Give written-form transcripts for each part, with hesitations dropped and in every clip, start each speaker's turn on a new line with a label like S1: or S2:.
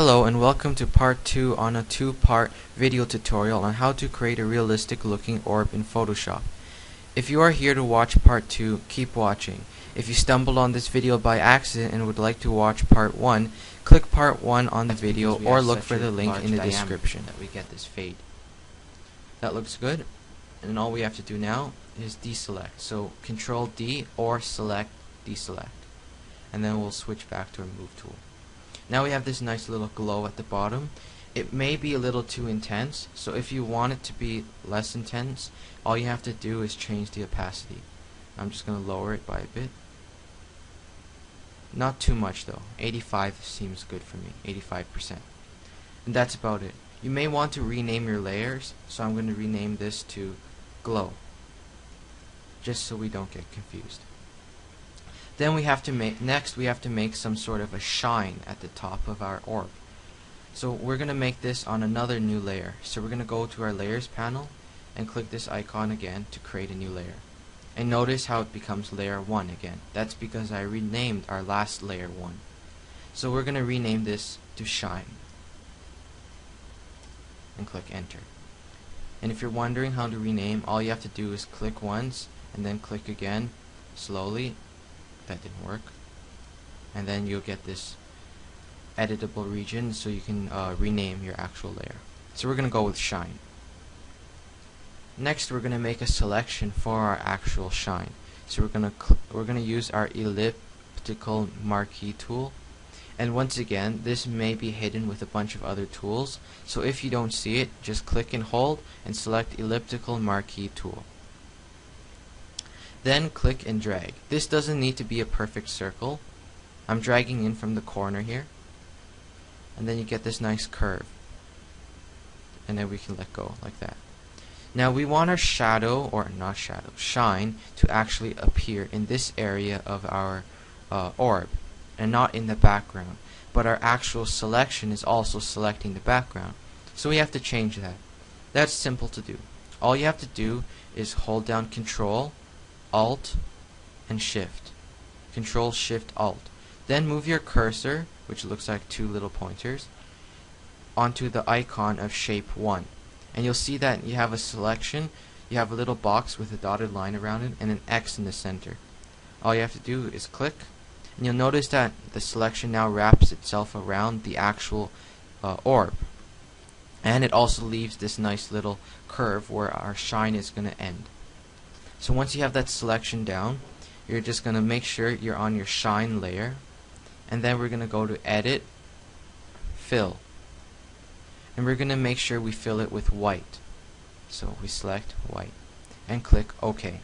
S1: Hello and welcome to part 2 on a two-part video tutorial on how to create a realistic looking orb in Photoshop. If you are here to watch part 2, keep watching. If you stumbled on this video by accident and would like to watch part 1, click part 1 on the video or look for the link in the description. That we get this fade. That looks good, and all we have to do now is deselect. So Control D or select deselect, and then we'll switch back to our move tool. Now we have this nice little glow at the bottom. It may be a little too intense, so if you want it to be less intense, all you have to do is change the opacity. I'm just going to lower it by a bit. Not too much though. 85 seems good for me. 85%. And that's about it. You may want to rename your layers, so I'm going to rename this to glow, just so we don't get confused. Then we have to make some sort of a shine at the top of our orb. So we're going to make this on another new layer. So we're going to go to our layers panel and click this icon again to create a new layer. And notice how it becomes layer 1 again. That's because I renamed our last layer 1. So we're going to rename this to shine. And click enter. And if you're wondering how to rename, all you have to do is click once and then click again slowly. That didn't work, and then you'll get this editable region so you can rename your actual layer. So we're gonna go with shine. Next we're gonna make a selection for our actual shine. So we're gonna use our elliptical marquee tool, and once again this may be hidden with a bunch of other tools, so if you don't see it, just click and hold and select elliptical marquee tool. Then click and drag. This doesn't need to be a perfect circle. I'm dragging in from the corner here, and then you get this nice curve, and then we can let go like that. Now we want our shadow, or not shadow, shine, to actually appear in this area of our orb and not in the background, but our actual selection is also selecting the background, so we have to change that. That's simple to do. All you have to do is hold down Control, Alt, and Shift. Control, Shift, Alt. Then move your cursor, which looks like two little pointers, onto the icon of shape 1. And you'll see that you have a selection. You have a little box with a dotted line around it and an X in the center. All you have to do is click, and you'll notice that the selection now wraps itself around the actual orb. And it also leaves this nice little curve where our shine is going to end. So once you have that selection down, you're just going to make sure you're on your shine layer, and then we're going to go to Edit, Fill, and we're going to make sure we fill it with white. So we select white and click OK.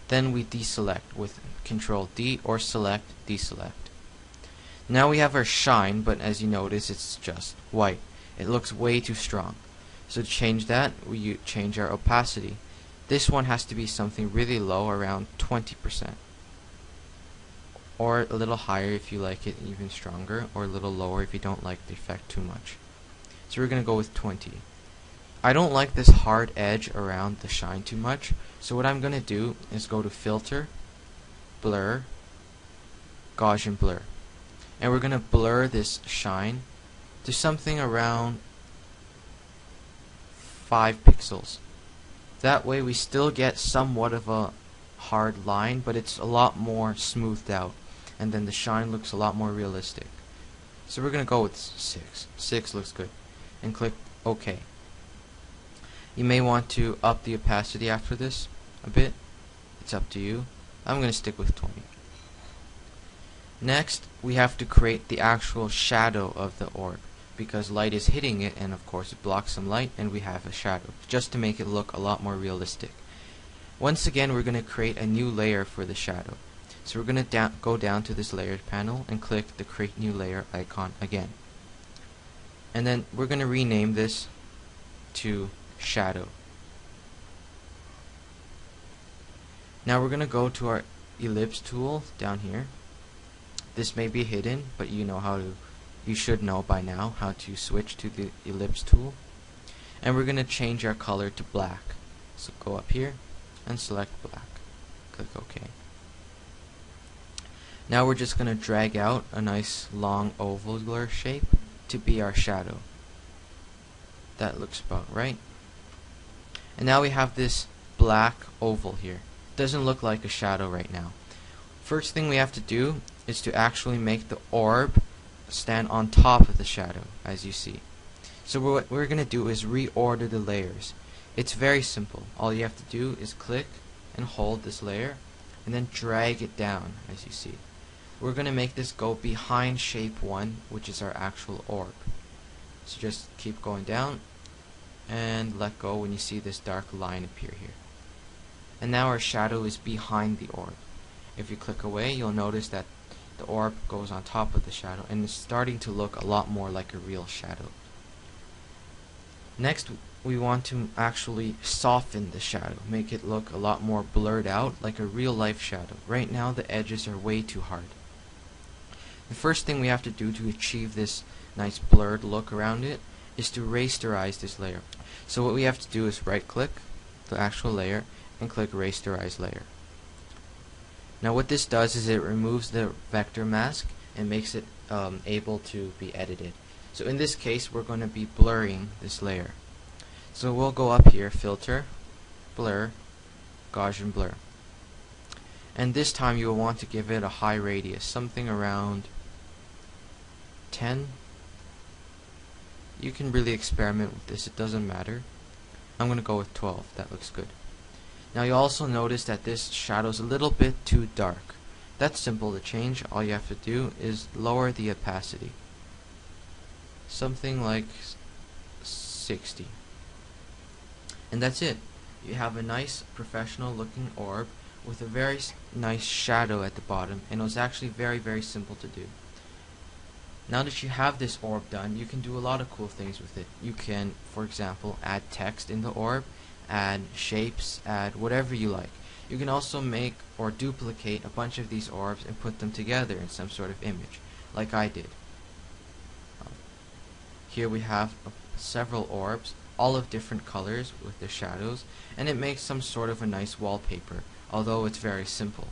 S1: Then we deselect with Control D or select deselect. Now we have our shine, but as you notice it's just white. It looks way too strong. So to change that, we change our opacity. This one has to be something really low, around 20%. Or a little higher if you like it even stronger, or a little lower if you don't like the effect too much. So we're going to go with 20. I don't like this hard edge around the shine too much, so what I'm going to do is go to Filter, Blur, Gaussian Blur. And we're going to blur this shine to something around 5 pixels. That way we still get somewhat of a hard line, but it's a lot more smoothed out, and then the shine looks a lot more realistic. So we're going to go with 6. 6 looks good. And click OK. You may want to up the opacity after this a bit. It's up to you. I'm going to stick with 20. Next, we have to create the actual shadow of the orb, because light is hitting it, and of course it blocks some light, and we have a shadow, just to make it look a lot more realistic. Once again, we're going to create a new layer for the shadow. So we're going to go down to this layers panel and click the create new layer icon again. And then we're going to rename this to shadow. Now we're going to go to our ellipse tool down here. This may be hidden, but you should know by now how to switch to the ellipse tool. And we're going to change our color to black. So go up here and select black. Click OK. Now we're just going to drag out a nice long ovular shape to be our shadow. That looks about right. And now we have this black oval here. Doesn't look like a shadow right now. First thing we have to do is to actually make the orb stand on top of the shadow, as you see. So what we're going to do is reorder the layers. It's very simple. All you have to do is click and hold this layer and then drag it down, as you see. We're going to make this go behind shape 1, which is our actual orb. So just keep going down and let go when you see this dark line appear here. And now our shadow is behind the orb. If you click away, you'll notice that the orb goes on top of the shadow and it's starting to look a lot more like a real shadow. Next, we want to actually soften the shadow, make it look a lot more blurred out like a real life shadow. Right now the edges are way too hard. The first thing we have to do to achieve this nice blurred look around it is to rasterize this layer. So what we have to do is right click the actual layer and click rasterize layer. Now what this does is it removes the vector mask and makes it able to be edited. So in this case we're going to be blurring this layer. So we'll go up here, filter, blur, Gaussian blur. And this time you will want to give it a high radius, something around 10. You can really experiment with this, it doesn't matter. I'm going to go with 12, that looks good. Now you also notice that this shadow is a little bit too dark. That's simple to change. All you have to do is lower the opacity. Something like 60. And that's it. You have a nice professional looking orb with a very nice shadow at the bottom, and it was actually very simple to do. Now that you have this orb done, you can do a lot of cool things with it. You can, for example, add text in the orb, add shapes, add whatever you like. You can also make or duplicate a bunch of these orbs and put them together in some sort of image, like I did. Here we have several orbs, all of different colors with the shadows, and it makes some sort of a nice wallpaper, although it's very simple.